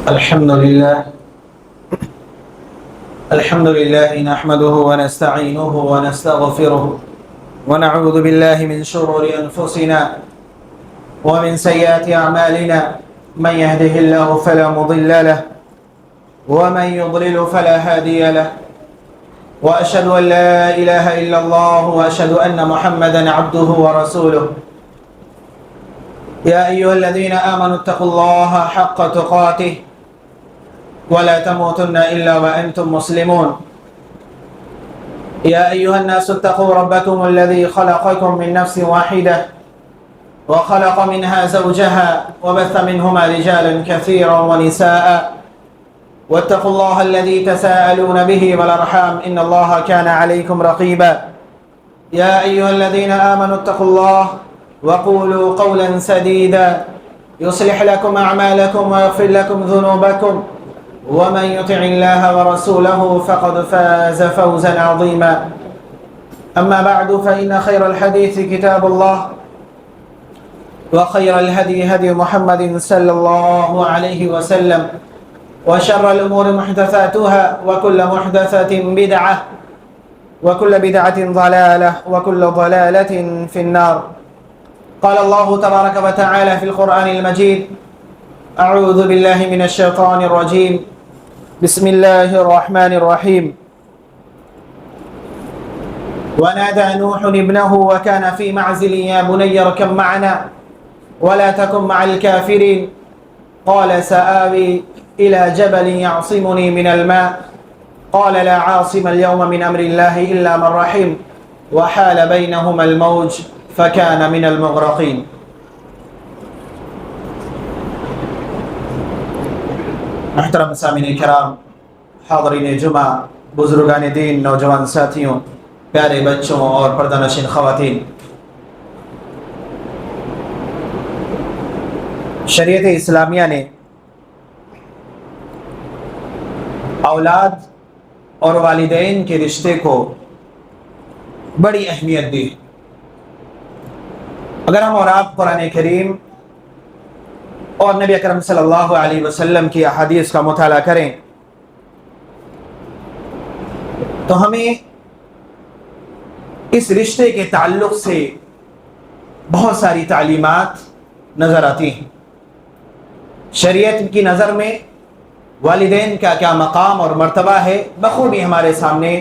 الحمد لله نحمده ونستعينه ونستغفره ونعوذ بالله من شرور أنفسنا ومن سيئات أعمالنا من يهده الله فلا مضل له ومن يضلل فلا هادي له وأشهد أن لا إله إلا الله وأشهد أن محمدا عبده ورسوله يا أيها الذين آمنوا اتقوا الله حق تقاته ولا تموتن إلا وأنتم مسلمون يا أيها الناس اتقوا ربكم الذي خلقكم من نفس واحدة وخلق منها زوجها وبث منهما رجالا كثيرا ونساء واتقوا الله الذي تساءلون به والأرحام إن الله كان عليكم رقيبا يا أيها الذين آمنوا اتقوا الله وقولوا قولا سديدا يصلح لكم أعمالكم ويغفر لكم ذنوبكم ومن يطع الله ورسوله فقد فاز فوزا عظيما أما بعد فإن خير الحديث كتاب الله وخير الهدي هدي محمد صلى الله عليه وسلم وشر الأمور محدثاتها وكل محدثة بدعة وكل بدعة ضلالة وكل ضلالة في النار قال الله تبارك وتعالى في القرآن المجيد أعوذ بالله من الشيطان الرجيم بسم الله الرحمن الرحيم ونادى نوح ابنه وكان في معزل يا بني اركب معنا ولا تكن مع الكافرين قال سآوي إلى جبل يعصمني من الماء قال لا عاصم اليوم من أمر الله إلا من رحم وحال بينهما الموج فكان من المغرقين محترم سامعین کرام، حاضرین جمعہ، بزرگان دین، نوجوان ساتھیوں، پیارے بچوں اور پردہ نشین خواتین، شریعت اسلامیہ نے اولاد اور والدین کے رشتے کو بڑی اہمیت دی۔ اگر ہم اور آپ قرآن کریم اور نبی اکرم صلی اللہ علیہ وسلم کی احادیث کا مطالعہ کریں تو ہمیں اس رشتے کے تعلق سے بہت ساری تعلیمات نظر آتی ہیں۔ شریعت کی نظر میں والدین کا کیا مقام اور مرتبہ ہے بخوبی ہمارے سامنے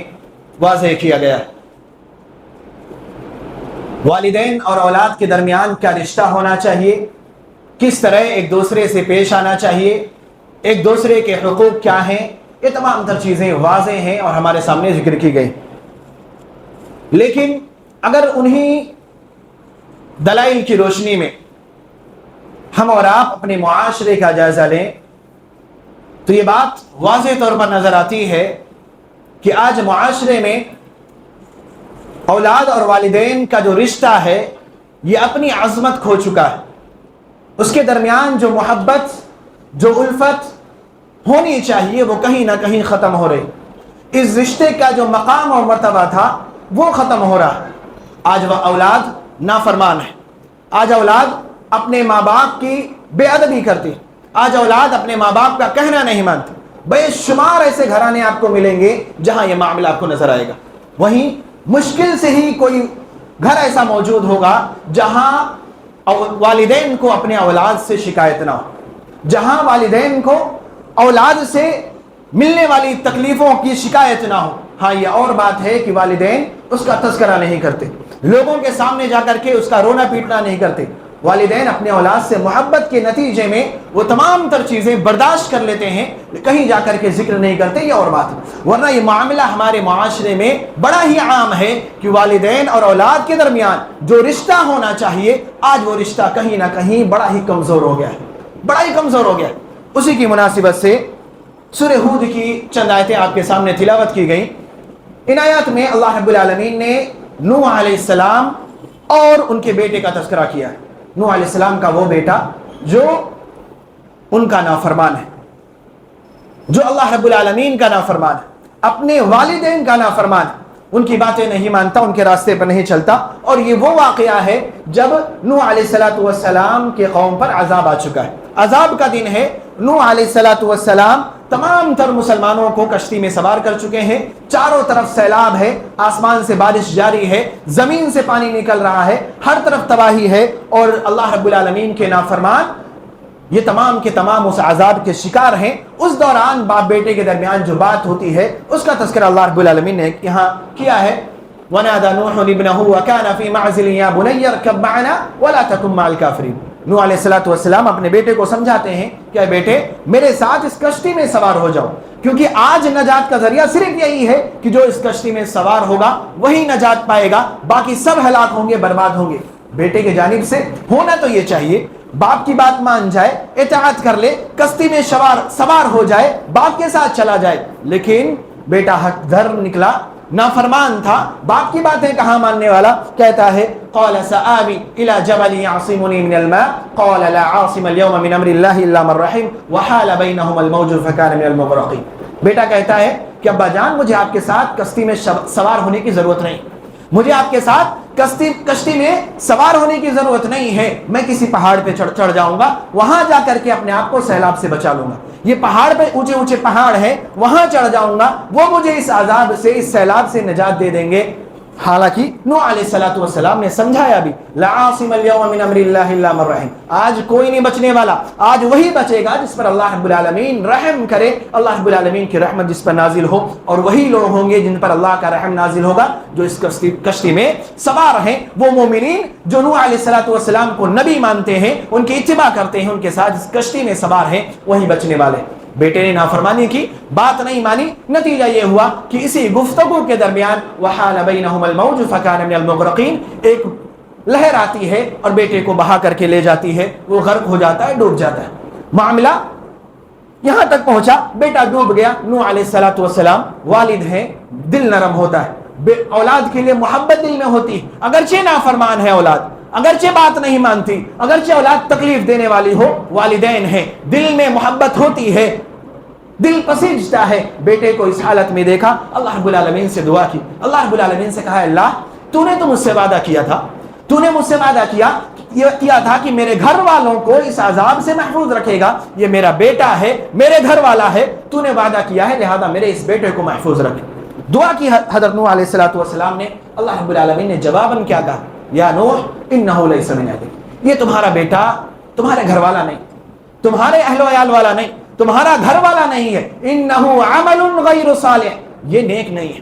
واضح کیا گیا ہے۔ والدین اور اولاد کے درمیان کیا رشتہ ہونا چاہیے، کس طرح ایک دوسرے سے پیش آنا چاہیے، ایک دوسرے کے حقوق کیا ہیں، یہ تمام تر چیزیں واضح ہیں اور ہمارے سامنے ذکر کی گئی۔ لیکن اگر انہی دلائل کی روشنی میں ہم اور آپ اپنے معاشرے کا جائزہ لیں تو یہ بات واضح طور پر نظر آتی ہے کہ آج معاشرے میں اولاد اور والدین کا جو رشتہ ہے یہ اپنی عظمت کھو چکا ہے۔ اس کے درمیان جو محبت، جو الفت ہونی چاہیے وہ کہیں نہ کہیں ختم ہو رہی۔ اس رشتے کا جو مقام اور مرتبہ تھا وہ ختم ہو رہا ہے۔ آج وہ اولاد نافرمان ہے، آج اولاد اپنے ماں باپ کی بے ادبی کرتی، آج اولاد اپنے ماں باپ کا کہنا نہیں مانتی۔ بے شمار ایسے گھرانے آپ کو ملیں گے جہاں یہ معاملہ آپ کو نظر آئے گا۔ وہیں مشکل سے ہی کوئی گھر ایسا موجود ہوگا جہاں والدین کو اپنے اولاد سے شکایت نہ ہو، جہاں والدین کو اولاد سے ملنے والی تکلیفوں کی شکایت نہ ہو۔ ہاں یہ اور بات ہے کہ والدین اس کا تذکرہ نہیں کرتے، لوگوں کے سامنے جا کر کے اس کا رونا پیٹنا نہیں کرتے۔ والدین اپنے اولاد سے محبت کے نتیجے میں وہ تمام تر چیزیں برداشت کر لیتے ہیں، کہیں جا کر کے ذکر نہیں کرتے، یہ اور بات ہے۔ ورنہ یہ معاملہ ہمارے معاشرے میں بڑا ہی عام ہے کہ والدین اور اولاد کے درمیان جو رشتہ ہونا چاہیے آج وہ رشتہ کہیں نہ کہیں بڑا ہی کمزور ہو گیا ہے، بڑا ہی کمزور ہو گیا ہے۔ اسی کی مناسبت سے سورہ ہود کی چند آیتیں آپ کے سامنے تلاوت کی گئیں۔ ان آیات میں اللہ رب العالمین نے نوح علیہ السلام اور ان کے بیٹے کا تذکرہ کیا ہے۔ نوح علیہ السلام کا وہ بیٹا جو ان کا نافرمان ہے، جو اللہ رب العالمین کا نافرمان ہے، اپنے والدین کا نافرمان ہے، ان کی باتیں نہیں مانتا، ان کے راستے پر نہیں چلتا۔ اور یہ وہ واقعہ ہے جب نوح علیہ السلام کے قوم پر عذاب آ چکا ہے، عذاب کا دن ہے، نوح علیہ السلام تمام تر مسلمانوں کو کشتی میں سوار کر چکے ہیں، چاروں طرف سیلاب ہے، آسمان سے بارش جاری ہے، زمین سے پانی نکل رہا ہے، ہر طرف تباہی ہے، اور اللہ رب العالمین کے نافرمان یہ تمام کے تمام اس عذاب کے شکار ہیں۔ اس دوران باپ بیٹے کے درمیان جو بات ہوتی ہے اس کا تذکرہ اللہ رب العالمین نے یہاں کیا ہے۔ وَنَادَى نُوحٌ ابْنَهُ وَكَانَ فِي مَعْزِلٍ يَا بُنَيَّ ارْكَب مَعَنَا وَلَا تَكُن مَعَ الْكَافِرِينَ۔ نوح علیہ السلام اپنے بیٹے کو سمجھاتے ہیں کہ اے بیٹے میرے ساتھ اس کشتی میں سوار ہو جاؤ، کیونکہ آج نجات کا ذریعہ صرف یہی ہے کہ جو اس کشتی میں سوار ہوگا وہی نجات پائے گا، باقی سب ہلاک ہوں گے، برباد ہوں گے۔ بیٹے کی جانب سے ہونا تو یہ چاہیے باپ کی بات مان جائے، اطاعت کر لے، کشتی میں سوار ہو جائے، باپ کے ساتھ چلا جائے، لیکن بیٹا حق در نکلا، نافرمان تھا، باپ کی باتیں کہاں ماننے والا۔ کہتا ہے قال سآوی الى جبل يعصمني من الماء قال لا عاصم اليوم من امر الله الا من رحم وحال بينهما الموج فكان من المغرقين۔ بیٹا کہتا ہے کہ ابا جان مجھے آپ کے ساتھ کشتی میں سوار ہونے کی ضرورت نہیں، مجھے آپ کے ساتھ کشتی میں سوار ہونے کی ضرورت نہیں ہے، میں کسی پہاڑ پہ چڑھ جاؤں گا، وہاں جا کر کے اپنے آپ کو سیلاب سے بچا لوں گا۔ یہ پہاڑ پہ اونچے اونچے پہاڑ ہیں، وہاں چڑھ جاؤں گا، وہ مجھے اس عذاب سے، اس سیلاب سے نجات دے دیں گے۔ حالانکہ نوح علیہ السلام نے سمجھایا بھی، لا عاصم اليوم من امر اللہ الا من رحم، آج کوئی نہیں بچنے والا، آج وہی بچے گا جس پر اللہ رب العالمین رحم کرے، اللہ رب العالمین کی رحمت جس پر نازل ہو، اور وہی لوگ ہوں گے جن پر اللہ کا رحم نازل ہوگا جو اس کشتی میں سوار ہیں، وہ مومنین جو نوح علیہ السلام کو نبی مانتے ہیں، ان کی اتباع کرتے ہیں، ان کے ساتھ اس کشتی میں سوار ہیں، وہی بچنے والے۔ بیٹے نے نافرمانی کی، بات نہیں مانی، نتیجہ یہ ہوا کہ اسی گفتگو کے درمیان وحال بینہم الموج فکان من المغرقین، ایک لہر آتی ہے اور بیٹے کو بہا کر کے لے جاتی ہے، وہ غرق ہو جاتا ہے، ڈوب جاتا ہے۔ معاملہ یہاں تک پہنچا، بیٹا ڈوب گیا، نوح علیہ السلام والد ہیں، دل نرم ہوتا ہے، اولاد کے لیے محبت دل میں ہوتی، اگرچہ نافرمان ہے اولاد، اگرچہ بات نہیں مانتی، اگرچہ اولاد تکلیف دینے والی ہو، والدین ہیں، دل میں محبت ہوتی ہے، دل پسیجتا ہے۔ بیٹے کو اس حالت میں دیکھا، اللہ رب العالمین سے دعا کی، اللہ رب العالمین سے کہا اللہ تو نے تو مجھ سے وعدہ کیا تھا، تو نے مجھ سے وعدہ کیا تھا کہ میرے گھر والوں کو اس عذاب سے محفوظ رکھے گا، یہ میرا بیٹا ہے، میرے گھر والا ہے، تو نے وعدہ کیا ہے، لہذا میرے اس بیٹے کو محفوظ رکھ۔ دعا کی حضرت نوح علیہ السلام نے، اللہ رب العالمین نے جواباً کیا کہا، یا نوح انہ لیس من اہلک، یہ تمہارا بیٹا تمہارے گھر والا نہیں، تمہارے اہل و عیال والا نہیں، تمہارا گھر والا نہیں ہے، انہ عمل غیر صالح، یہ نیک نہیں ہے،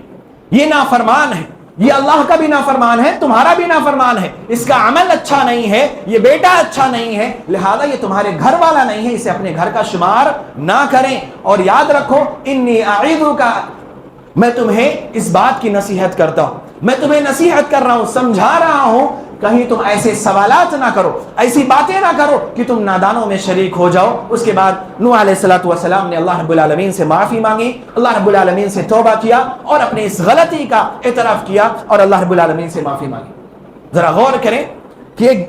یہ نافرمان ہے، یہ اللہ کا بھی نافرمان ہے، تمہارا بھی نافرمان ہے، اس کا عمل اچھا نہیں ہے، یہ بیٹا اچھا نہیں ہے، لہذا یہ تمہارے گھر والا نہیں ہے، اسے اپنے گھر کا شمار نہ کریں۔ اور یاد رکھو انی اعیذک، میں تمہیں اس بات کی نصیحت کرتا ہوں، میں تمہیں نصیحت کر رہا ہوں، سمجھا رہا ہوں، کہیں تم ایسے سوالات نہ کرو، ایسی باتیں نہ کرو کہ تم نادانوں میں شریک ہو جاؤ۔ اس کے بعد نوح علیہ السلام نے اللہ رب العالمین سے معافی مانگی، اللہ رب العالمین سے توبہ کیا اور اپنے اس غلطی کا اعتراف کیا اور اللہ رب العالمین سے معافی مانگی۔ ذرا غور کریں کہ ایک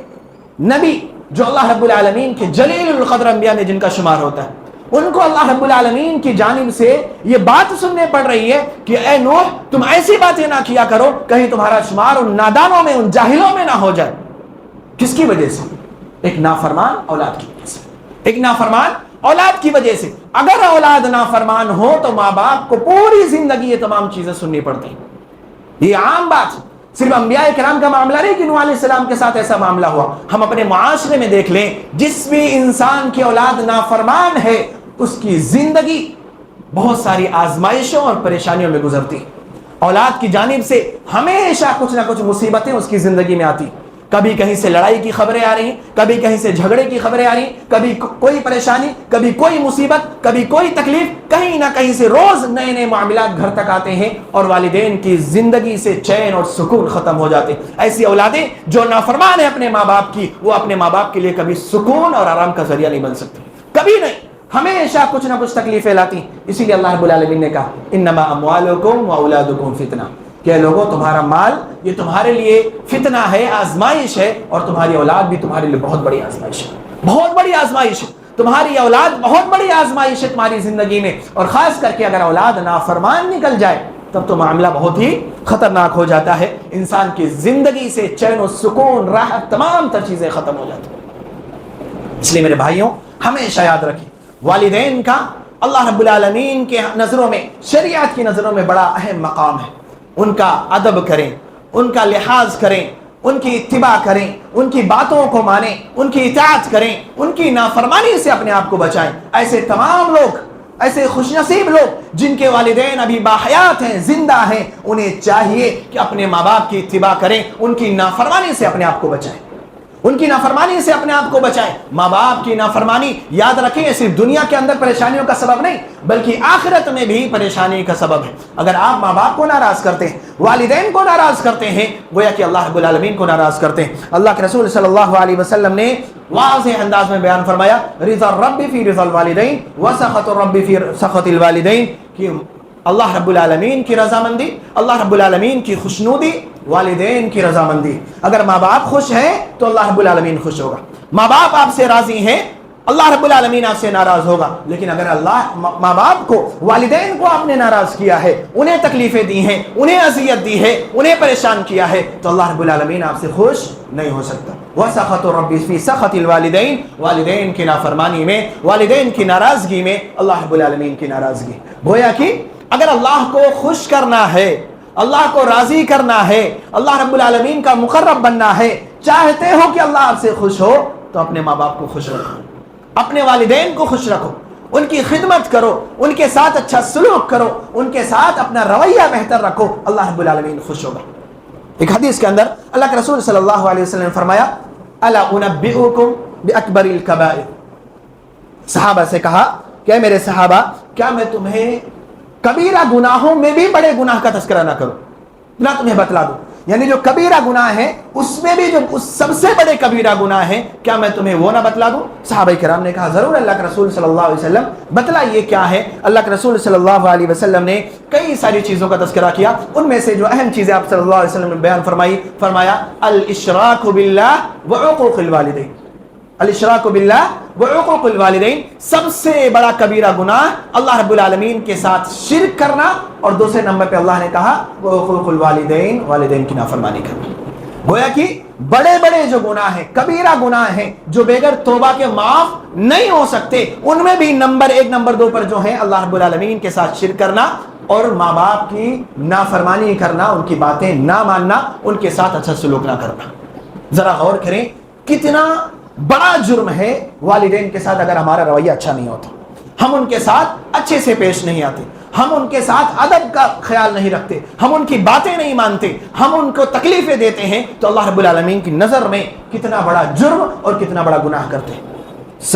نبی جو اللہ رب العالمین کے جلیل القدر انبیاء میں جن کا شمار ہوتا ہے، ان کو اللہ رب العالمین کی جانب سے یہ بات سننے پڑ رہی ہے کہ اے نوح تم ایسی باتیں نہ کیا کرو، کہیں تمہارا شمار ان نادانوں میں، ان جاہلوں میں نہ ہو جائے۔ کس کی وجہ سے؟ ایک نافرمان اولاد کی وجہ سے، ایک نافرمان اولاد کی وجہ سے۔ اگر اولاد نافرمان ہو تو ماں باپ کو پوری زندگی یہ تمام چیزیں سننی پڑتی ہیں، یہ عام بات ہے، صرف انبیاء کرام کا معاملہ نہیں کہ نوح علیہ السلام کے ساتھ ایسا معاملہ ہوا، ہم اپنے معاشرے میں دیکھ لیں، جس بھی انسان کی اولاد نافرمان ہے اس کی زندگی بہت ساری آزمائشوں اور پریشانیوں میں گزرتی، اولاد کی جانب سے ہمیشہ کچھ نہ کچھ مصیبتیں اس کی زندگی میں آتی، کبھی کہیں سے لڑائی کی خبریں آ رہی، کبھی کہیں سے جھگڑے کی خبریں آ رہی، کبھی کوئی پریشانی، کبھی کوئی مصیبت، کبھی کوئی تکلیف، کہیں نہ کہیں سے روز نئے نئے معاملات گھر تک آتے ہیں اور والدین کی زندگی سے چین اور سکون ختم ہو جاتے ہیں۔ ایسی اولادیں جو نافرمان ہیں اپنے ماں باپ کی، وہ اپنے ماں باپ کے لیے کبھی سکون اور آرام کا ذریعہ نہیں بن سکتی، کبھی نہیں، ہمیشہ کچھ نہ کچھ تکلیفیں لاتی۔ اسی لیے اللہ رب العالمین نے کہا انما اموالکم واولادکم فتنہ، کہ لوگوں تمہارا مال یہ تمہارے لیے فتنہ ہے، آزمائش ہے، اور تمہاری اولاد بھی تمہارے لیے بہت بڑی آزمائش ہے، بہت بڑی آزمائش ہے، تمہاری اولاد بہت بڑی آزمائش ہے تمہاری زندگی میں، اور خاص کر کے اگر اولاد نافرمان نکل جائے تب تو معاملہ بہت ہی خطرناک ہو جاتا ہے، انسان کی زندگی سے چین و سکون، راحت، تمام تر چیزیں ختم ہو جاتی ہیں۔ اس لیے میرے بھائیوں ہمیشہ یاد رکھیں والدین کا اللہ رب العالمین کے نظروں میں، شریعت کی نظروں میں بڑا اہم مقام ہے. ان کا ادب کریں، ان کا لحاظ کریں، ان کی اتباع کریں، ان کی باتوں کو مانیں، ان کی اطاعت کریں، ان کی نافرمانی سے اپنے آپ کو بچائیں. ایسے تمام لوگ، ایسے خوش نصیب لوگ جن کے والدین ابھی باحیات ہیں، زندہ ہیں، انہیں چاہیے کہ اپنے ماں باپ کی اتباع کریں، ان کی نافرمانی سے اپنے آپ کو بچائیں، ان کی نافرمانی سے اپنے آپ کو بچائیں. ماں باپ کی نافرمانی، یاد رکھیں، صرف دنیا کے اندر پریشانیوں کا سبب نہیں بلکہ آخرت میں بھی پریشانی کا سبب ہے. اگر آپ ماں باپ کو ناراض کرتے ہیں، والدین کو ناراض کرتے ہیں، گویا کہ اللہ رب العالمین کو ناراض کرتے ہیں. اللہ کے رسول صلی اللہ علیہ وسلم نے واضح انداز میں بیان فرمایا، رضا الرب فی رضا الوالدین وسخط الرب فی سخط الوالدین، کہ اللہ رب العالمین کی رضامندی، اللہ رب العالمین کی خوشنودی، والدین کی رضامندی. اگر ماں باپ خوش ہیں تو اللہ رب العالمین خوش ہوگا. ماں باپ آپ سے راضی ہیں، اللہ رب العالمین آپ سے ناراض ہوگا. لیکن اگر اللہ ماں باپ کو، والدین کو آپ نے ناراض کیا ہے، انہیں تکلیفیں دی ہیں، انہیں اذیت دی ہے، انہیں پریشان کیا ہے، تو اللہ رب العالمین آپ سے خوش نہیں ہو سکتا. وَسَخَطُ الرَّبِّ فِي سَخَطِ الْوَالِدَيْنِ، والدین کی نافرمانی میں، والدین کی ناراضگی میں اللہ رب العالمین کی ناراضگی. گویا کہ اگر اللہ کو خوش کرنا ہے، اللہ کو راضی کرنا ہے، اللہ رب العالمین کا مقرب بننا ہے، چاہتے ہو کہ اللہ آپ سے خوش ہو، تو اپنے ماں باپ کو خوش رکھو، اپنے والدین کو خوش رکھو، ان کی خدمت کرو، ان کے ساتھ اچھا سلوک کرو، ان کے ساتھ اپنا رویہ بہتر رکھو، اللہ رب العالمین خوش ہوگا. ایک حدیث کے اندر اللہ کے رسول صلی اللہ علیہ وسلم نے فرمایا، الا انبئکم باکبر الکبائر. صحابہ سے کہا کہ میرے صحابہ، کیا میں تمہیں کبیرہ گناہوں میں بھی بڑے گناہ کا تذکرہ نہ کروں، نہ تمہیں بتلا دوں؟ یعنی جو کبیرہ گناہ ہے اس میں بھی جو اس سب سے بڑے کبیرہ گناہ ہیں، کیا میں تمہیں وہ نہ بتلا دوں؟ صحابہ کرام نے کہا ضرور اللہ کے رسول صلی اللہ علیہ وسلم، بتلائیے کیا ہے. اللہ کے رسول صلی اللہ علیہ وسلم نے کئی ساری چیزوں کا تذکرہ کیا. ان میں سے جو اہم چیزیں آپ صلی اللہ علیہ وسلم نے بیان فرمایا الاشراک باللہ وعقوق الوالدین. الاشراک باللہ وعقوق الوالدین، سب سے بڑا کبیرہ گناہ اللہ رب العالمین کے ساتھ شرک کرنا، اور دوسرے نمبر پہ اللہ نے کہا وعقوق الوالدین، والدین کی نافرمانی کرنا. گویا کہ بڑے بڑے جو گناہ ہیں، کبیرہ گناہ ہیں، جو بغیر توبہ کے معاف نہیں ہو سکتے، ان میں بھی نمبر 1 نمبر 2 پر جو ہیں اللہ رب العالمین کے ساتھ شرک کرنا اور ماں باپ کی نافرمانی کرنا، ان کی باتیں نہ ماننا، ان کے ساتھ اچھا سلوک نہ کرنا. ذرا غور کریں کتنا بڑا جرم ہے والدین کے ساتھ اگر ہمارا رویہ اچھا نہیں ہوتا، ہم ان کے ساتھ اچھے سے پیش نہیں آتے، ہم ان کے ساتھ ادب کا خیال نہیں رکھتے، ہم ان کی باتیں نہیں مانتے، ہم ان کو تکلیفیں دیتے ہیں، تو اللہ رب العالمین کی نظر میں کتنا بڑا جرم اور کتنا بڑا گناہ کرتے ہیں.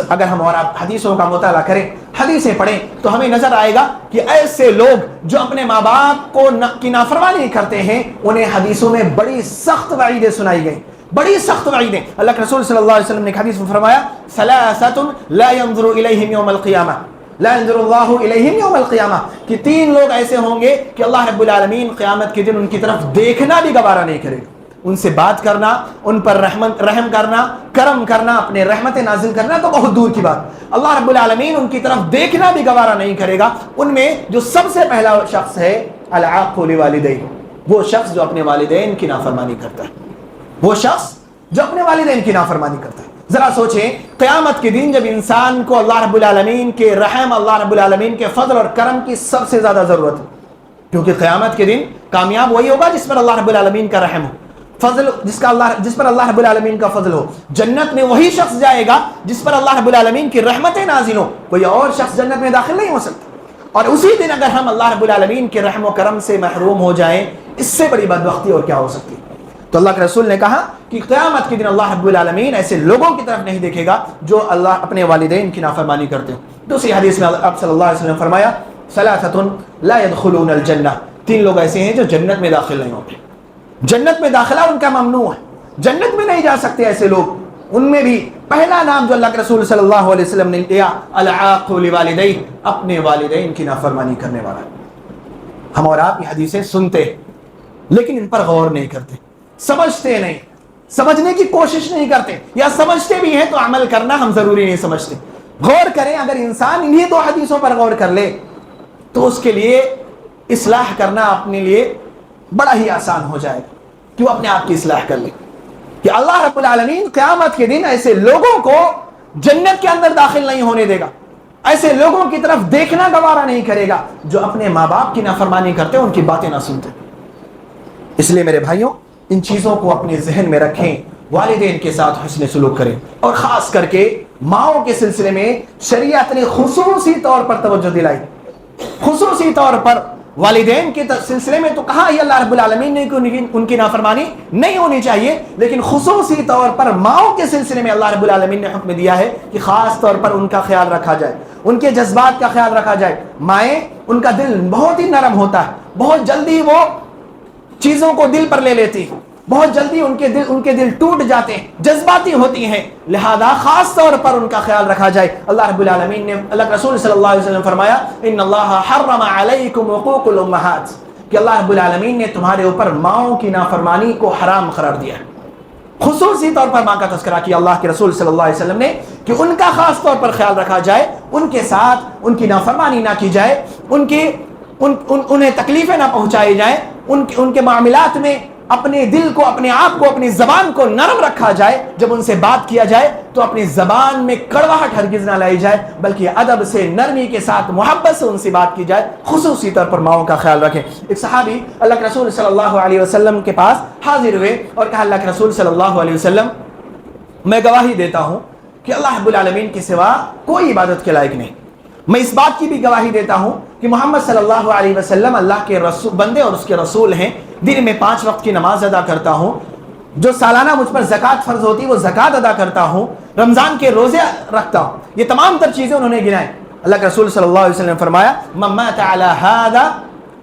اگر ہم اور آپ حدیثوں کا مطالعہ کریں، حدیثیں پڑھیں، تو ہمیں نظر آئے گا کہ ایسے لوگ جو اپنے ماں باپ کو کی نافرمانی کرتے ہیں، انہیں حدیثوں میں بڑی سخت وعیدیں سنائی گئی، بڑی سخت وعیدیں. اللہ کے رسول صلی اللہ علیہ وسلم نے حدیث میں فرمایا ثلاثۃ لا ينظر الیہم یوم القیامہ، لا ينظر اللہ الیہم یوم القیامہ، کہ 3 لوگ ایسے ہوں گے کہ اللہ رب العالمین قیامت کے دن ان کی طرف دیکھنا بھی گوارا نہیں کرے گا. ان سے بات کرنا، ان پر رحم کرنا، کرم کرنا، اپنے رحمت نازل کرنا تو بہت دور کی بات، اللہ رب العالمین ان کی طرف دیکھنا بھی گوارا نہیں کرے گا. ان میں جو سب سے پہلا شخص ہے العاق لوالدیہ، وہ شخص جو اپنے والدین کی نافرمانی کرتا ہے، وہ شخص جو اپنے والدین کی نافرمانی کرتا ہے. ذرا سوچیں، قیامت کے دن جب انسان کو اللہ رب العالمین کے رحم، اللہ رب العالمین کے فضل اور کرم کی سب سے زیادہ ضرورت ہے، کیونکہ قیامت کے دن کامیاب وہی ہوگا جس پر اللہ رب العالمین کا رحم ہو، فضل جس پر اللہ رب العالمین کا فضل ہو. جنت میں وہی شخص جائے گا جس پر اللہ رب العالمین کی رحمتیں نازل ہو، کوئی اور شخص جنت میں داخل نہیں ہو سکتا. اور اسی دن اگر ہم اللہ رب العالمین کے رحم و کرم سے محروم ہو جائیں، اس سے بڑی بدبختی اور کیا ہو سکتی ہے. تو اللہ کے رسول نے کہا کہ قیامت کے دن اللہ رب العالمین ایسے لوگوں کی طرف نہیں دیکھے گا جو اللہ اپنے والدین کی نافرمانی کرتے ہیں. دوسری حدیث میں آپ صلی اللہ علیہ وسلم نے فرمایا ثلاثۃ لا يدخلون الجنہ، 3 لوگ ایسے ہیں جو جنت میں داخل نہیں ہوتے، جنت میں داخلہ ان کا ممنوع ہے، جنت میں نہیں جا سکتے ایسے لوگ. ان میں بھی پہلا نام جو اللہ کے رسول صلی اللہ علیہ وسلم نے لیا العاق لوالدیہ، اپنے والدین کی نافرمانی کرنے والا. ہم اور آپ یہ حدیثیں سنتے لیکن ان پر غور نہیں کرتے، سمجھتے نہیں، سمجھنے کی کوشش نہیں کرتے، یا سمجھتے بھی ہیں تو عمل کرنا ہم ضروری نہیں سمجھتے. غور کریں، اگر انسان انہی 2 حدیثوں پر غور کر لے تو اس کے لیے اصلاح کرنا اپنے لیے بڑا ہی آسان ہو جائے گا کہ وہ اپنے آپ کی اصلاح کر لے کہ اللہ رب العالمین قیامت کے دن ایسے لوگوں کو جنت کے اندر داخل نہیں ہونے دے گا. ایسے لوگوں کی طرف دیکھنا گوارا نہیں کرے گا جو اپنے ماں باپ کی نافرمانی کرتے ان کی باتیں نہ سنتے. اس لیے میرے بھائیوں ان چیزوں کو اپنے ذہن میں رکھیں, والدین کے ساتھ حسن سلوک کریں, اور خاص کر کے ماؤں کے سلسلے میں شریعت نے خصوصی طور پر توجہ دلائی. خصوصی طور پر والدین کے سلسلے میں تو کہا ہی اللہ رب العالمین نے کہ ان کی نافرمانی نہیں ہونی چاہیے, لیکن خصوصی طور پر ماؤں کے سلسلے میں اللہ رب العالمین نے حکم دیا ہے کہ خاص طور پر ان کا خیال رکھا جائے, ان کے جذبات کا خیال رکھا جائے. مائیں, ان کا دل بہت ہی نرم ہوتا ہے, بہت جلدی وہ چیزوں کو دل پر لے لیتی, بہت جلدی ان کے دل ٹوٹ جاتے ہیں, جذباتی ہوتی ہیں, لہذا خاص طور پر ان کا خیال رکھا جائے. اللہ رب العالمین نے, اللہ کے رسول صلی اللہ علیہ وسلم فرمایا ان اللہ حرم علیکم حقوق الامہات, کہ اللہ رب العالمین نے تمہارے اوپر ماؤں کی نافرمانی کو حرام قرار دیا ہے. خصوصی طور پر ماں کا تذکرہ کیا اللہ کے رسول صلی اللہ علیہ وسلم نے کہ ان کا خاص طور پر خیال رکھا جائے, ان کے ساتھ ان کی نافرمانی نہ کی جائے, انہیں تکلیفیں نہ پہنچائی جائیں, ان کے معاملات میں اپنے دل کو, اپنے آپ کو, اپنی زبان کو نرم رکھا جائے. جب ان سے بات کیا جائے تو اپنی زبان میں کڑواہٹ ہرگز نہ لائی جائے, بلکہ ادب سے, نرمی کے ساتھ, محبت سے ان سے بات کی جائے. خصوصی طور پر ماؤں کا خیال رکھیں. ایک صحابی اللہ کے رسول صلی اللہ علیہ وسلم کے پاس حاضر ہوئے اور کہا اللہ کے رسول صلی اللہ علیہ وسلم میں گواہی دیتا ہوں کہ اللہ رب العالمین کے سوا کوئی عبادت کے لائق نہیں. میں اس بات کی بھی گواہی دیتا ہوں کہ محمد صلی اللہ علیہ وسلم اللہ کے بندے اور اس کے رسول ہیں. دن میں 5 وقت کی نماز ادا کرتا ہوں, جو سالانہ مجھ پر زکوٰۃ فرض ہوتی ہے وہ زکوٰۃ ادا کرتا ہوں, رمضان کے روزے رکھتا ہوں. یہ تمام تر چیزیں انہوں نے گنائیں. اللہ کے رسول صلی اللہ علیہ وسلم نے فرمایا من مات علی ھذا,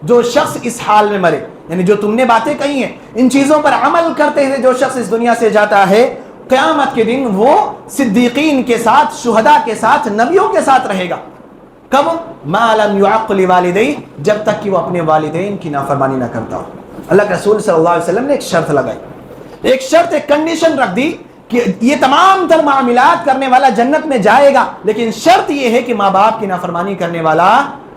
جو شخص اس حال میں مرے, یعنی جو تم نے باتیں کہی ہیں ان چیزوں پر عمل کرتے ہوئے جو شخص اس دنیا سے جاتا ہے, قیامت کے دن وہ صدیقین کے ساتھ, شہداء کے ساتھ, نبیوں کے ساتھ رہے گا. کب؟ ما لم یعقل والدیہ, جب تک کہ وہ اپنے والدین کی نافرمانی نہ کرتا ہو. اللہ کے رسول صلی اللہ علیہ وسلم نے ایک شرط لگائی, ایک شرط, ایک کنڈیشن رکھ دی کہ یہ تمام تر معاملات کرنے والا جنت میں جائے گا, لیکن شرط یہ ہے کہ ماں باپ کی نافرمانی کرنے والا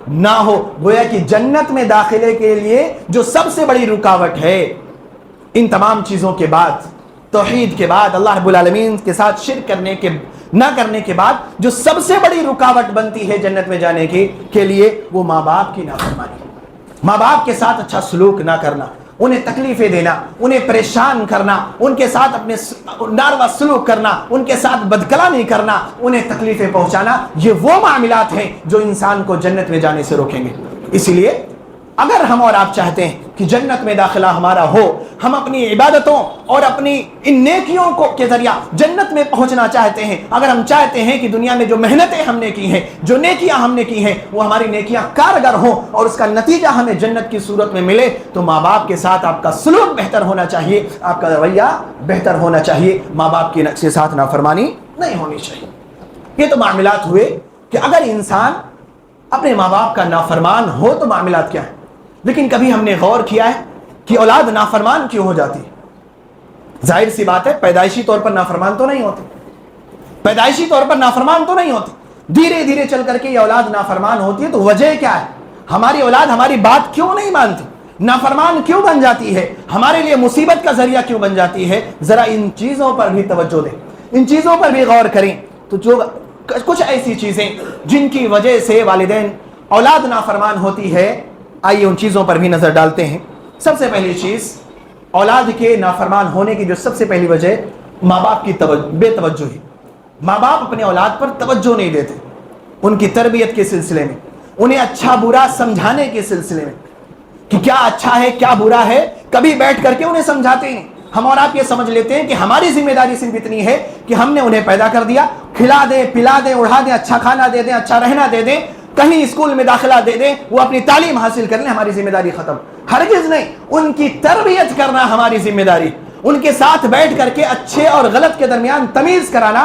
نہ ہو. گویا کہ جنت میں داخلے کے لیے جو سب سے بڑی رکاوٹ ہے ان تمام چیزوں کے بعد, توحید کے بعد, اللہ رب العالمین کے ساتھ شرک نہ کرنے کے بعد, جو سب سے بڑی رکاوٹ بنتی ہے جنت میں جانے کے لیے, وہ ماں باپ کی نافرمانی, ماں باپ کے ساتھ اچھا سلوک نہ کرنا, انہیں تکلیفیں دینا, انہیں پریشان کرنا, ان کے ساتھ اپنے ناروا سلوک کرنا, ان کے ساتھ بدکلامی کرنا, انہیں تکلیفیں پہنچانا. یہ وہ معاملات ہیں جو انسان کو جنت میں جانے سے روکیں گے. اسی لیے اگر ہم اور آپ چاہتے ہیں کہ جنت میں داخلہ ہمارا ہو, ہم اپنی عبادتوں اور اپنی ان نیکیوں کے ذریعہ جنت میں پہنچنا چاہتے ہیں, اگر ہم چاہتے ہیں کہ دنیا میں جو محنتیں ہم نے کی ہیں, جو نیکیاں ہم نے کی ہیں, وہ ہماری نیکیاں کارگر ہوں اور اس کا نتیجہ ہمیں جنت کی صورت میں ملے, تو ماں باپ کے ساتھ آپ کا سلوک بہتر ہونا چاہیے, آپ کا رویہ بہتر ہونا چاہیے, ماں باپ کے ساتھ نافرمانی نہیں ہونی چاہیے. یہ تو معاملات ہوئے کہ اگر انسان اپنے ماں باپ کا نافرمان ہو تو معاملات کیا ہیں. لیکن کبھی ہم نے غور کیا ہے کہ اولاد نافرمان کیوں ہو جاتی ہے؟ ظاہر سی بات ہے, پیدائشی طور پر نافرمان تو نہیں ہوتی, پیدائشی طور پر نافرمان تو نہیں ہوتی, دھیرے دھیرے چل کر کے یہ اولاد نافرمان ہوتی ہے. تو وجہ کیا ہے؟ ہماری اولاد ہماری بات کیوں نہیں مانتی, نافرمان کیوں بن جاتی ہے, ہمارے لیے مصیبت کا ذریعہ کیوں بن جاتی ہے؟ ذرا ان چیزوں پر بھی توجہ دیں, ان چیزوں پر بھی غور کریں. تو جو کچھ ایسی چیزیں جن کی وجہ سے والدین اولاد نافرمان ہوتی ہے, آئیے ان چیزوں پر بھی نظر ڈالتے ہیں. سب سے پہلی چیز, اولاد کے نافرمان ہونے کی جو سب سے پہلی وجہ ماں باپ کی بے توجہی. ماں باپ اپنے اولاد پر توجہ نہیں دیتے, ان کی تربیت کے سلسلے میں, انہیں اچھا برا سمجھانے کے سلسلے میں کہ کیا اچھا ہے کیا برا ہے, کبھی بیٹھ کر کے انہیں سمجھاتے ہیں. ہم اور آپ یہ سمجھ لیتے ہیں کہ ہماری ذمہ داری صرف اتنی ہے کہ ہم نے انہیں پیدا کر دیا, کھلا دیں, پلا دیں, اڑا دیں, اچھا کھانا دے دیں, اچھا رہنا دے دیں, کہیں اسکول میں داخلہ دے دیں, وہ اپنی تعلیم حاصل کر لیں, ہماری ذمہ داری ختم. ہرگز نہیں, ان کی تربیت کرنا ہماری ذمہ داری, ان کے ساتھ بیٹھ کر کے اچھے اور غلط کے درمیان تمیز کرانا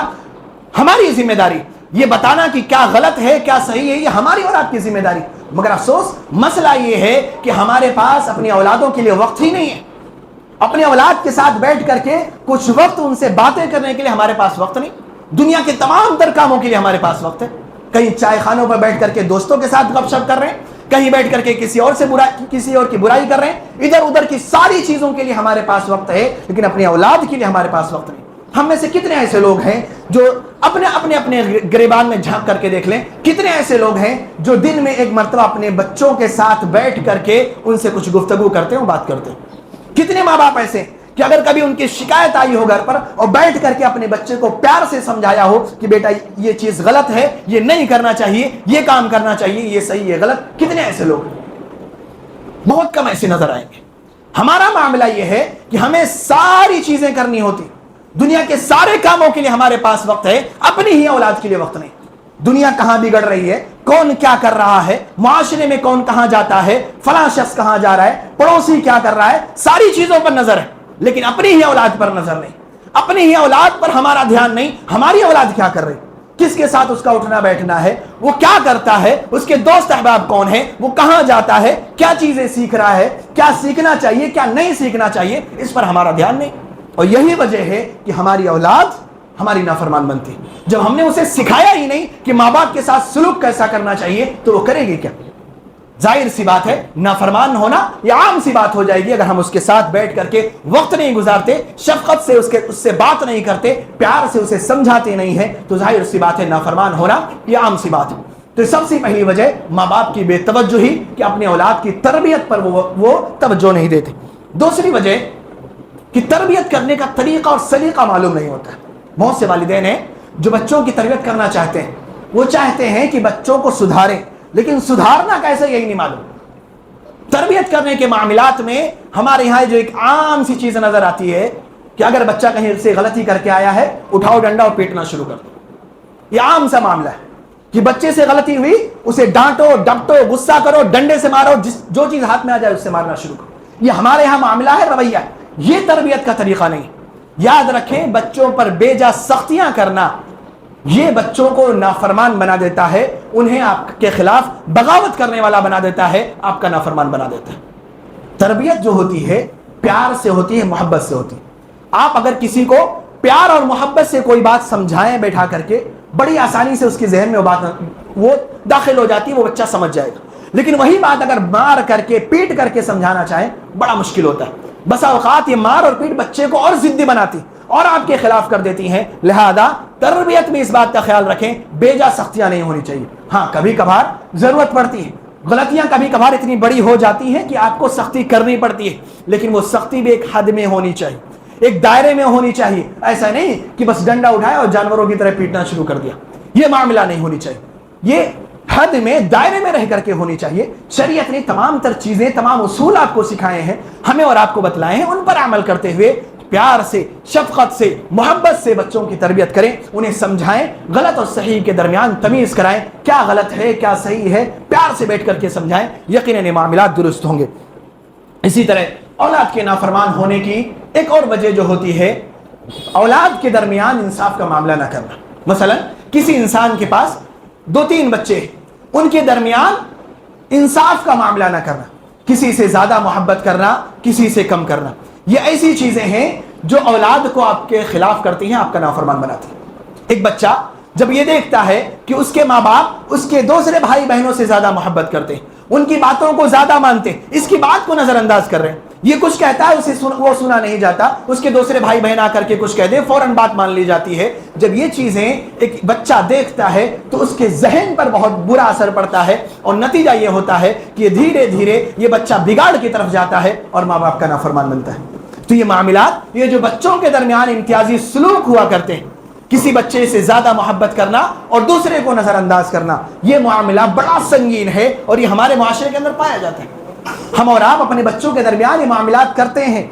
ہماری ذمہ داری, یہ بتانا کہ کیا غلط ہے کیا صحیح ہے, یہ ہماری اور آپ کی ذمہ داری. مگر افسوس مسئلہ یہ ہے کہ ہمارے پاس اپنی اولادوں کے لیے وقت ہی نہیں ہے. اپنے اولاد کے ساتھ بیٹھ کر کے کچھ وقت ان سے باتیں کرنے کے لیے ہمارے پاس وقت نہیں. دنیا کے تمام تر کاموں کے لیے ہمارے پاس وقت ہے. کہیں چائے خانوں پر بیٹھ کر کے دوستوں کے ساتھ گپ شپ کر رہے ہیں, کہیں بیٹھ کر کے کسی اور کی برائی کر رہے ہیں, ادھر ادھر کی ساری چیزوں کے لیے ہمارے پاس وقت ہے, لیکن اپنی اولاد کے لیے ہمارے پاس وقت نہیں. ہم میں سے کتنے ایسے لوگ ہیں جو اپنے گریبان میں جھانک کر کے دیکھ لیں، کتنے ایسے لوگ ہیں جو دن میں ایک مرتبہ اپنے بچوں کے ساتھ بیٹھ کر کے ان سے کچھ گفتگو کرتے ہیں، بات کرتے ہیں؟ کتنے ماں باپ ایسے کہ اگر کبھی ان کی شکایت آئی ہو گھر پر اور بیٹھ کر کے اپنے بچے کو پیار سے سمجھایا ہو کہ بیٹا یہ چیز غلط ہے، یہ نہیں کرنا چاہیے، یہ کام کرنا چاہیے، یہ صحیح ہے غلط، کتنے ایسے لوگ؟ بہت کم ایسے نظر آئیں گے۔ ہمارا معاملہ یہ ہے کہ ہمیں ساری چیزیں کرنی ہوتی، دنیا کے سارے کاموں کے لیے ہمارے پاس وقت ہے، اپنی ہی اولاد کے لیے وقت نہیں۔ دنیا کہاں بگڑ رہی ہے، کون کیا کر رہا ہے، معاشرے میں کون کہاں جاتا ہے، فلاں شخص کہاں جا رہا ہے، پڑوسی کیا کر رہا ہے، ساری چیزوں پر نظر ہے، لیکن اپنی ہی اولاد پر نظر نہیں، اپنی ہی اولاد پر ہمارا دھیان نہیں۔ ہماری اولاد کیا کر رہی، کس کے ساتھ اس کا اٹھنا بیٹھنا ہے، وہ کیا کرتا ہے، اس کے دوست احباب کون ہیں، وہ کہاں جاتا ہے، کیا چیزیں سیکھ رہا ہے، کیا سیکھنا چاہیے، کیا نہیں سیکھنا چاہیے، اس پر ہمارا دھیان نہیں۔ اور یہی وجہ ہے کہ ہماری اولاد ہماری نافرمان بنتی۔ جب ہم نے اسے سکھایا ہی نہیں کہ ماں باپ کے ساتھ سلوک کیسا کرنا چاہیے تو وہ کرے گی کیا؟ ظاہر سی بات ہے نافرمان ہونا یہ عام سی بات ہو جائے گی اگر ہم اس کے ساتھ بیٹھ کر کے وقت نہیں گزارتے، شفقت سے اس سے بات نہیں کرتے، پیار سے اسے سمجھاتے نہیں ہیں، تو ظاہر سی بات ہے نافرمان ہونا یہ عام سی بات ہے۔ تو سب سے پہلی وجہ ماں باپ کی بے توجہی کہ اپنے اولاد کی تربیت پر وہ توجہ نہیں دیتے۔ دوسری وجہ کہ تربیت کرنے کا طریقہ اور سلیقہ معلوم نہیں ہوتا ہے۔ بہت سے والدین ہیں جو بچوں کی تربیت کرنا چاہتے ہیں، وہ چاہتے ہیں کہ بچوں کو سدھاریں، لیکن سدھارنا کیسے یہی نہیں معلوم۔ تربیت کرنے کے معاملات میں ہمارے یہاں جو ایک عام سی چیز نظر آتی ہے کہ اگر بچہ کہیں سے غلطی کر کے آیا ہے، اٹھاؤ ڈنڈا اور پیٹنا شروع کر دو۔ یہ عام سا معاملہ ہے کہ بچے سے غلطی ہوئی، اسے ڈانٹو، ڈپٹو، غصہ کرو، ڈنڈے سے مارو، جو چیز ہاتھ میں آ جائے اس سے مارنا شروع کرو۔ یہ ہمارے یہاں معاملہ ہے، رویہ ہے، یہ تربیت کا طریقہ نہیں۔ یاد رکھیں بچوں پر بے جا سختیاں کرنا یہ بچوں کو نافرمان بنا دیتا ہے، انہیں آپ کے خلاف بغاوت کرنے والا بنا دیتا ہے، آپ کا نافرمان بنا دیتا ہے۔ تربیت جو ہوتی ہے پیار سے ہوتی ہے، محبت سے ہوتی ہے۔ آپ اگر کسی کو پیار اور محبت سے کوئی بات سمجھائیں بیٹھا کر کے، بڑی آسانی سے اس کے ذہن میں وہ داخل ہو جاتی ہے، وہ بچہ سمجھ جائے گا۔ لیکن وہی بات اگر مار کر کے پیٹ کر کے سمجھانا چاہیں بڑا مشکل ہوتا ہے۔ بسا اوقات یہ مار اور پیٹ بچے کو اور ضدی بناتی اور آپ کے خلاف کر دیتی ہیں۔ لہذا تربیت میں اس بات کا خیال رکھیں بے جا سختیاں نہیں ہونی چاہیے۔ ہاں کبھی کبھار ضرورت پڑتی ہے، غلطیاں کبھی کبھار اتنی بڑی ہو جاتی ہیں کہ آپ کو سختی کرنی پڑتی ہے، لیکن وہ سختی بھی ایک حد میں ہونی چاہیے، ایک دائرے میں ہونی چاہیے۔ ایسا نہیں کہ بس ڈنڈا اٹھایا اور جانوروں کی طرح پیٹنا شروع کر دیا، یہ معاملہ نہیں ہونی چاہیے۔ یہ حد میں دائرے میں رہ کر کے ہونی چاہیے۔ شریعت نے تمام تر چیزیں، تمام اصول آپ کو سکھائے ہیں، ہمیں اور آپ کو بتلائے ہیں، ان پر عمل کرتے ہوئے پیار سے، شفقت سے، محبت سے بچوں کی تربیت کریں، انہیں سمجھائیں، غلط اور صحیح کے درمیان تمیز کرائیں، کیا غلط ہے کیا صحیح ہے، پیار سے بیٹھ کر کے سمجھائیں، یقیناً معاملات درست ہوں گے۔ اسی طرح اولاد کے نافرمان ہونے کی ایک اور وجہ جو ہوتی ہے اولاد کے درمیان انصاف کا معاملہ نہ کرنا۔ مثلا کسی انسان کے پاس 2-3 بچے ہیں، ان کے درمیان انصاف کا معاملہ نہ کرنا، کسی سے زیادہ محبت کرنا، کسی سے کم کرنا، یہ ایسی چیزیں ہیں جو اولاد کو آپ کے خلاف کرتی ہیں، آپ کا نافرمان بناتی ہیں۔ ایک بچہ جب یہ دیکھتا ہے کہ اس کے ماں باپ اس کے دوسرے بھائی بہنوں سے زیادہ محبت کرتے ہیں، ان کی باتوں کو زیادہ مانتے ہیں، اس کی بات کو نظر انداز کر رہے ہیں، یہ کچھ کہتا ہے وہ سنا نہیں جاتا، اس کے دوسرے بھائی بہن آ کر کے کچھ کہہ دے فوراً بات مان لی جاتی ہے۔ جب یہ چیزیں ایک بچہ دیکھتا ہے تو اس کے ذہن پر بہت برا اثر پڑتا ہے، اور نتیجہ یہ ہوتا ہے کہ دھیرے دھیرے یہ بچہ بگاڑ کی طرف جاتا ہے اور ماں باپ کا نافرمان بنتا ہے۔ تو یہ معاملات، یہ جو بچوں کے درمیان امتیازی سلوک ہوا کرتے ہیں، کسی بچے سے زیادہ محبت کرنا اور دوسرے کو نظر انداز کرنا، یہ معاملہ بڑا سنگین ہے اور یہ ہمارے معاشرے کے اندر پایا جاتا ہے۔ ہم اور آپ اپنے بچوں کے درمیان یہ معاملات کرتے ہیں۔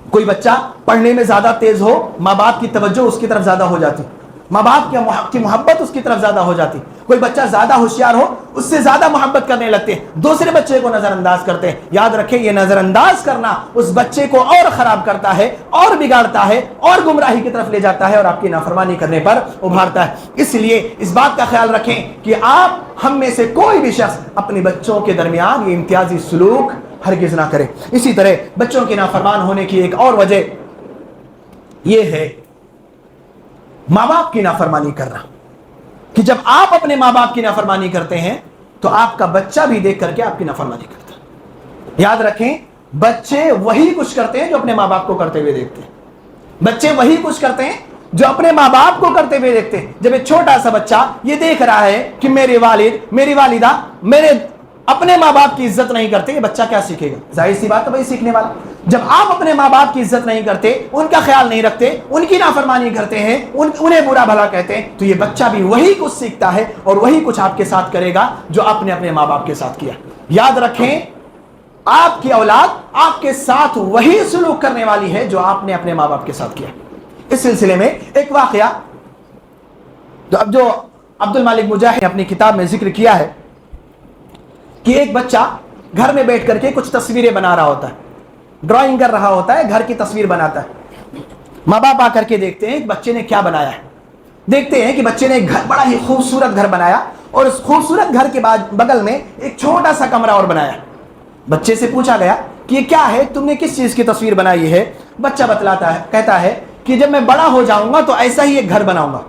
کوئی بچہ پڑھنے میں زیادہ تیز ہو، ماں باپ کی توجہ اس کی طرف زیادہ ہو جاتی، ماں باپ کی محبت اس کی طرف زیادہ ہو جاتی۔ کوئی بچہ زیادہ ہوشیار ہو، اس سے زیادہ محبت کرنے لگتے ہیں، دوسرے بچے کو نظر انداز کرتے ہیں۔ یاد رکھیں یہ نظر انداز کرنا اس بچے کو اور خراب کرتا ہے، اور بگاڑتا ہے، اور گمراہی کی طرف لے جاتا ہے، اور آپ کی نافرمانی کرنے پر ابھارتا ہے۔ اس لیے اس بات کا خیال رکھیں کہ آپ ہم میں سے کوئی بھی شخص اپنے بچوں کے درمیان یہ امتیازی سلوک ہرگز نہ کرے۔ اسی طرح بچوں کے نافرمان ہونے کی ایک اور وجہ یہ ہے ماں باپ کی نافرمانی کرنا، کہ جب آپ اپنے ماں باپ کی نافرمانی کرتے ہیں تو آپ کا بچہ بھی دیکھ کر کے آپ کی نافرمانی کرتا ہے۔ یاد رکھیں بچے وہی کچھ کرتے ہیں جو اپنے ماں باپ کو کرتے ہوئے دیکھتے ہیں۔ بچے وہی کچھ کرتے ہیں جو اپنے ماں باپ کو کرتے ہوئے دیکھتے ہیں. جب ایک چھوٹا سا بچہ یہ دیکھ رہا ہے کہ میرے والد میری والدہ میرے اپنے ماں باپ کی عزت نہیں کرتے, یہ بچہ کیا سیکھے گا؟ ظاہر سی بات ہے وہی سیکھنے والا. جب آپ اپنے ماں باپ کی عزت نہیں کرتے, ان کا خیال نہیں رکھتے, ان کی نافرمانی کرتے ہیں, انہیں برا بھلا کہتے ہیں, تو یہ بچہ بھی وہی کچھ سیکھتا ہے اور وہی کچھ آپ کے ساتھ کرے گا جو آپ نے اپنے ماں باپ کے ساتھ کیا. یاد رکھیں, آپ کی اولاد آپ کے ساتھ وہی سلوک کرنے والی ہے جو آپ نے اپنے ماں باپ کے ساتھ کیا. اس سلسلے میں ایک واقعہ جو عبد المالک مجاہد نے اپنی کتاب میں ذکر کیا ہے کہ ایک بچہ گھر میں بیٹھ کر کے کچھ تصویریں بنا رہا ہوتا ہے, ڈرائنگ کر رہا ہوتا ہے, گھر کی تصویر بناتا ہے. ماں باپ آ کر کے دیکھتے ہیں کہ بچے نے کیا بنایا ہے. دیکھتے ہیں کہ بچے نے ایک گھر, بڑا ہی خوبصورت گھر بنایا, اور اس خوبصورت گھر کے بغل میں ایک چھوٹا سا کمرہ اور بنایا. بچے سے پوچھا گیا کہ یہ کیا ہے, تم نے کس چیز کی تصویر بنائی ہے؟ بچہ بتلاتا ہے, کہتا ہے کہ جب میں بڑا ہو جاؤں گا تو ایسا ہی ایک گھر بناؤں گا,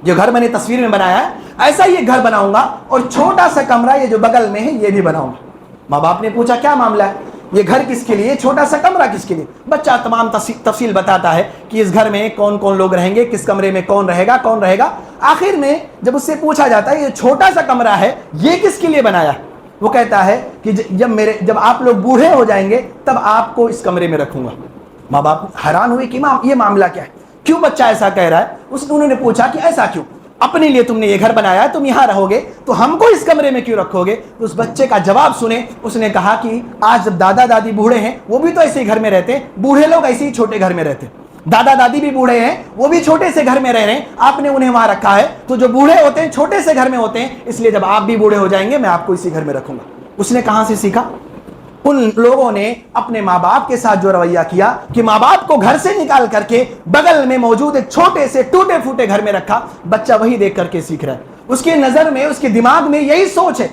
جو گھر میں نے تصویر میں بنایا ہے ایسا ہی ایک گھر بناؤں گا, اور چھوٹا سا کمرہ یہ جو بغل میں ہے یہ بھی بناؤں گا. ماں باپ نے پوچھا کیا معاملہ ہے, یہ گھر کس کے لیے, چھوٹا سا کمرہ کس کے لیے؟ بچہ تمام تفصیل بتاتا ہے کہ اس گھر میں کون کون لوگ رہیں گے, کس کمرے میں کون رہے گا. آخر میں جب اس سے پوچھا جاتا ہے یہ چھوٹا سا کمرہ ہے یہ کس کے لیے بنایا, وہ کہتا ہے کہ جب آپ لوگ بوڑھے ہو جائیں گے تب آپ کو اس کمرے میں رکھوں گا. ماں باپ حیران ہوئے کہ یہ معاملہ کیا ہے, کیوں بچہ ایسا کہہ رہا ہے. انہوں نے پوچھا کہ ایسا کیوں, اپنے لیے تم نے یہ گھر بنایا ہے, تم یہاں رہو گے تو ہم کو اس کمرے میں کیوں رکھو گے؟ تو اس بچے کا جواب سنے, اس نے کہا کہ آج جب دادا دادی بوڑھے ہیں وہ بھی تو ایسے ہی گھر میں رہتے ہیں, بوڑھے لوگ ایسے ہی چھوٹے گھر میں رہتے ہیں, دادا دادی بھی بوڑھے ہیں وہ بھی چھوٹے سے گھر میں رہ رہے ہیں, آپ نے انہیں وہاں رکھا ہے, تو جو بوڑھے ہوتے ہیں چھوٹے سے گھر میں ہوتے ہیں, اس لیے جب آپ بھی بوڑھے ہو جائیں گے میں آپ کو اسی گھر میں رکھوں گا. اس نے کہاں سے سیکھا؟ ان لوگوں نے اپنے ماں باپ کے ساتھ جو رویہ کیا کہ ماں باپ کو گھر سے نکال کر کے بغل میں موجود ایک چھوٹے سے ٹوٹے پھوٹے گھر میں رکھا. بچہ وہی دیکھ کر کے سیکھ رہا ہے. اس کے نظر میں, اس کے دماغ میں یہی سوچ ہے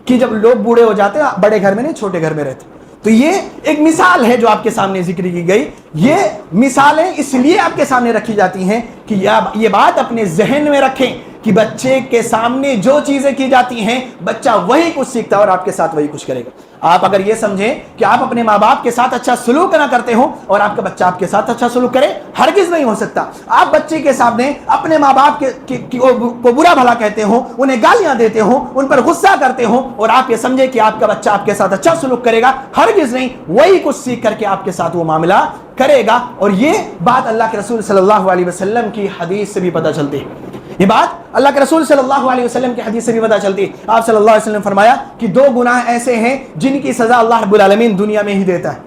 کہ جب لوگ بوڑھے ہو جاتے ہیں بڑے گھر میں نہیں چھوٹے گھر میں رہتے. تو یہ ایک مثال ہے جو آپ کے سامنے ذکر کی گئی. یہ مثالیں اس لیے آپ کے سامنے رکھی جاتی ہیں کہ یہ بات اپنے ذہن میں رکھیں کہ بچے کے سامنے جو چیزیں کی جاتی ہیں بچہ وہی کچھ سیکھتا ہے اور آپ کے ساتھ وہی کچھ کرے گا. آپ اگر یہ سمجھیں کہ آپ اپنے ماں باپ کے ساتھ اچھا سلوک نہ کرتے ہو اور آپ کا بچہ آپ کے ساتھ اچھا سلوک کرے, ہرگز نہیں ہو سکتا. آپ بچے کے سامنے اپنے ماں باپ کو برا بھلا کہتے ہو, انہیں گالیاں دیتے ہو, ان پر غصہ کرتے ہو, اور آپ یہ سمجھیں کہ آپ کا بچہ آپ کے ساتھ اچھا سلوک کرے گا, ہرگز نہیں. وہی کچھ سیکھ کر کے آپ کے ساتھ وہ معاملہ کرے گا. اور یہ بات اللہ کے رسول صلی اللہ علیہ وسلم کی حدیث سے بھی پتہ چلتی ہے. یہ بات اللہ کے رسول صلی اللہ علیہ وسلم کی حدیث سے بھی پتہ چلتی ہے. آپ صلی اللہ علیہ وسلم نے فرمایا کہ 2 گناہ ایسے ہیں جن کی سزا اللہ رب العالمین دنیا میں ہی دیتا ہے.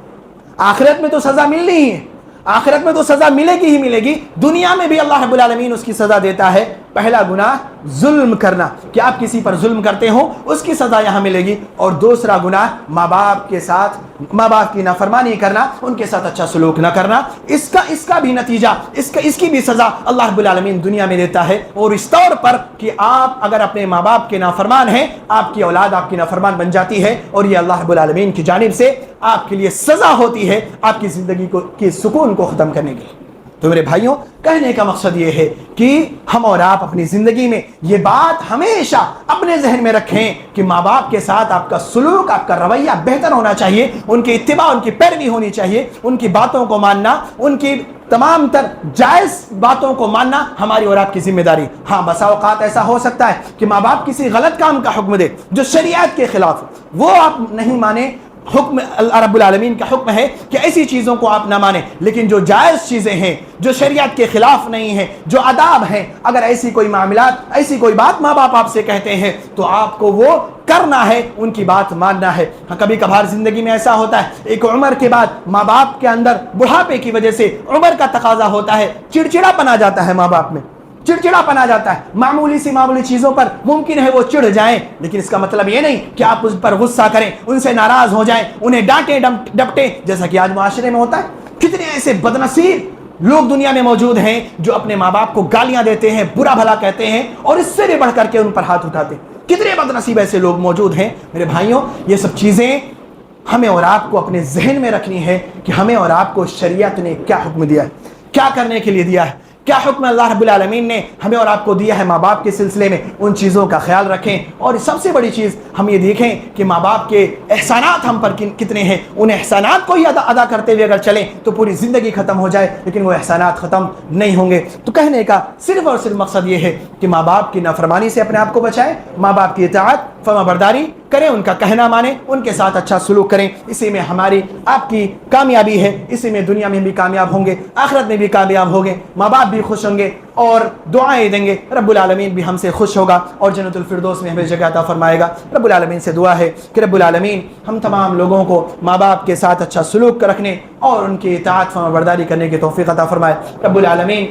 آخرت میں تو سزا ملنی ہی ہے, آخرت میں تو سزا ملے گی ہی ملے گی, دنیا میں بھی اللہ رب العالمین اس کی سزا دیتا ہے. پہلا گناہ ظلم کرنا, کہ آپ کسی پر ظلم کرتے ہو اس کی سزا یہاں ملے گی. اور دوسرا گناہ ماں باپ کے ساتھ, ماں باپ کی نافرمانی کرنا, ان کے ساتھ اچھا سلوک نہ کرنا. اس کا بھی نتیجہ, اس کی بھی سزا اللہ رب العالمین دنیا میں دیتا ہے. اور اس طور پر کہ آپ اگر اپنے ماں باپ کے نافرمان ہیں, آپ کی اولاد آپ کی نافرمان بن جاتی ہے, اور یہ اللہ رب العالمین کی جانب سے آپ کے لیے سزا ہوتی ہے آپ کی زندگی کی سکون کو ختم کرنے کے لیے. تو میرے بھائیوں, کہنے کا مقصد یہ ہے کہ ہم اور آپ اپنی زندگی میں یہ بات ہمیشہ اپنے ذہن میں رکھیں کہ ماں باپ کے ساتھ آپ کا سلوک, آپ کا رویہ بہتر ہونا چاہیے, ان کی اتباع, ان کی پیروی ہونی چاہیے, ان کی باتوں کو ماننا, ان کی تمام تر جائز باتوں کو ماننا ہماری اور آپ کی ذمہ داری. ہاں, بسا اوقات ایسا ہو سکتا ہے کہ ماں باپ کسی غلط کام کا حکم دے جو شریعت کے خلاف, وہ آپ نہیں مانیں. حکم رب العالمین کا حکم ہے کہ ایسی چیزوں کو آپ نہ مانیں, لیکن جو جائز چیزیں ہیں, جو شریعت کے خلاف نہیں ہیں, جو آداب ہیں, اگر ایسی کوئی معاملات, ایسی کوئی بات ماں باپ آپ سے کہتے ہیں تو آپ کو وہ کرنا ہے, ان کی بات ماننا ہے. ہاں, کبھی کبھار زندگی میں ایسا ہوتا ہے, ایک عمر کے بعد ماں باپ کے اندر بڑھاپے کی وجہ سے عمر کا تقاضا ہوتا ہے, چڑچڑا پن جاتا ہے, ماں باپ میں چڑچڑا پن جاتا ہے. معمولی چیزوں پر ممکن ہے وہ چڑھ جائیں, لیکن اس کا مطلب یہ نہیں کہ آپ اس پر غصہ کریں, ان سے ناراض ہو جائیں, انہیں ڈانٹیں ڈپٹیں, جیسا کہ آج معاشرے میں ہوتا ہے. کتنے ایسے بدنصیب لوگ دنیا میں موجود ہیں جو اپنے ماں باپ کو گالیاں دیتے ہیں, برا بھلا کہتے ہیں, اور اس سے بھی بڑھ کر کے ان پر ہاتھ اٹھاتے ہیں. کتنے بدنصیب ایسے لوگ موجود ہیں. میرے بھائیوں, یہ سب چیزیں ہمیں اور آپ کو اپنے ذہن میں رکھنی ہے کہ ہمیں اور آپ کو شریعت نے کیا حکم دیا ہے, کیا کرنے کے لیے دیا ہے, کیا حکم اللہ رب العالمین نے ہمیں اور آپ کو دیا ہے ماں باپ کے سلسلے میں، ان چیزوں کا خیال رکھیں۔ اور سب سے بڑی چیز ہم یہ دیکھیں کہ ماں باپ کے احسانات ہم پر کتنے ہیں، ان احسانات کو ہی ادا کرتے ہوئے اگر چلیں تو پوری زندگی ختم ہو جائے لیکن وہ احسانات ختم نہیں ہوں گے۔ تو کہنے کا صرف اور صرف مقصد یہ ہے کہ ماں باپ کی نافرمانی سے اپنے آپ کو بچائیں، ماں باپ کی اطاعت فرما برداری کریں، ان کا کہنا مانیں، ان کے ساتھ اچھا سلوک کریں۔ اسی میں ہماری آپ کی کامیابی ہے، اسی میں دنیا میں بھی کامیاب ہوں گے، آخرت میں بھی کامیاب ہوں گے، ماں باپ بھی خوش ہوں گے اور دعائیں دیں گے، رب العالمین بھی ہم سے خوش ہوگا اور جنت الفردوس میں ہمیں جگہ عطا فرمائے گا۔ رب العالمین سے دعا ہے کہ رب العالمین ہم تمام لوگوں کو ماں باپ کے ساتھ اچھا سلوک رکھنے اور ان کی اطاعت فرما برداری کرنے کی توفیق عطا فرمائے۔ رب العالمین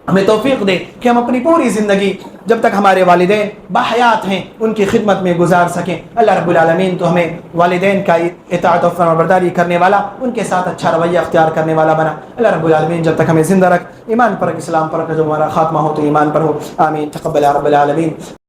ہمیں توفیق دے کہ ہم اپنی پوری زندگی جب تک ہمارے والدین باحیات ہیں ان کی خدمت میں گزار سکیں۔ اللہ رب العالمین تو ہمیں والدین کا اطاعت و فرمانبرداری کرنے والا، ان کے ساتھ اچھا رویہ اختیار کرنے والا بنا۔ اللہ رب العالمین جب تک ہمیں زندہ رکھ، ایمان پر رکھ، اسلام پر رکھ، جو ہمارا خاتمہ ہو تو ایمان پر ہو، آمین۔ تقبل یا رب العالمین۔